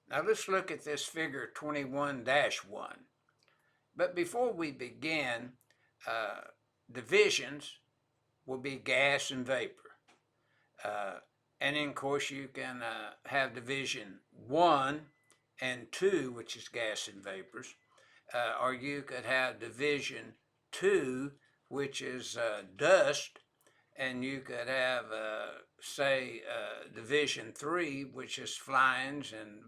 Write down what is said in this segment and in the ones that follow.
Now let's look at this figure 21-1. But before we begin, divisions will be gas and vapor. And then, of course, you can have division 1 and 2, which is gas and vapors. Or you could have division 2, which is dust, and you could have, say, division 3, which is flyings and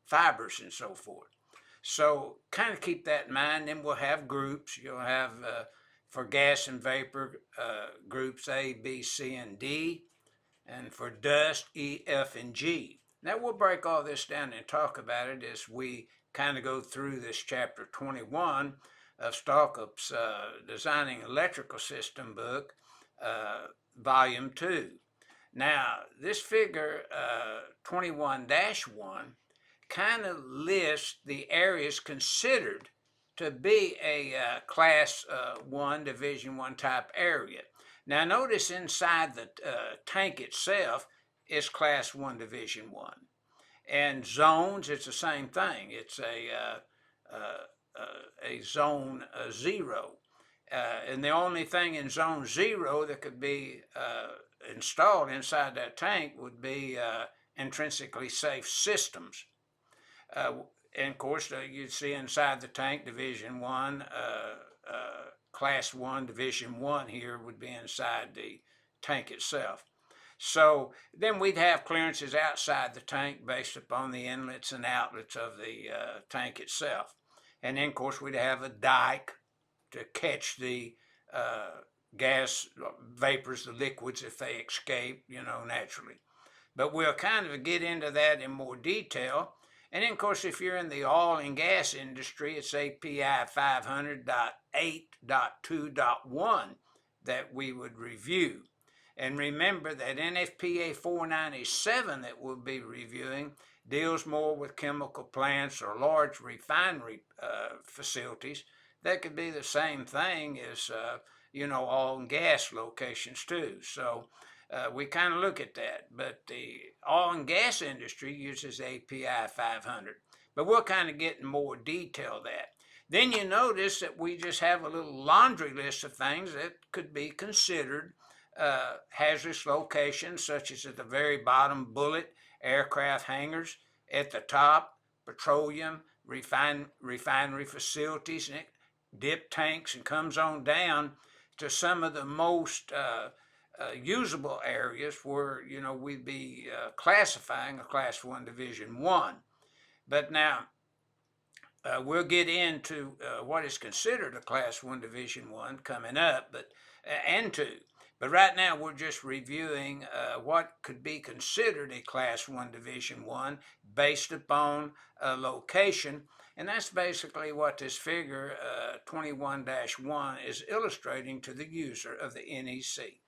fibers and so forth. So kind of keep that in mind. Then we'll have groups. You'll have, for gas and vapor, groups A, B, C, and D, and for dust, E, F, and G. Now we'll break all this down and talk about it as we kind of go through this chapter 21 of Stallcup's Designing Electrical System book, volume 2. Now this figure 21-1 kind of lists the areas considered to be a class 1 division 1 type area. Now notice inside the tank itself is class 1 division 1. And zones, it's the same thing. It's a zone 0. And the only thing in zone 0 that could be installed inside that tank would be intrinsically safe systems. And of course, you'd see inside the tank division 1, class 1 division 1 here would be inside the tank itself. So then we'd have clearances outside the tank based upon the inlets and outlets of the tank itself. And then, of course, we'd have a dike to catch the gas vapors, the liquids, if they escape, naturally. But we'll kind of get into that in more detail. And then, of course, if you're in the oil and gas industry, it's API 500.8.2.1 that we would review. And remember that NFPA 497 that we'll be reviewing deals more with chemical plants or large refinery facilities. That could be the same thing as, oil and gas locations too. So we kind of look at that. But the oil and gas industry uses API 500. But we'll kind of get in more detail that. Then you notice that we just have a little laundry list of things that could be considered hazardous locations, such as at the very bottom, bullet, aircraft hangars, at the top, petroleum, refinery facilities, and it dip tanks, and comes on down to some of the most usable areas where, we'd be classifying a class 1 division 1. But now, we'll get into what is considered a class 1 division 1 coming up, and 2. But right now we're just reviewing what could be considered a class 1 division 1 based upon a location. And that's basically what this figure 21-1 is illustrating to the user of the NEC.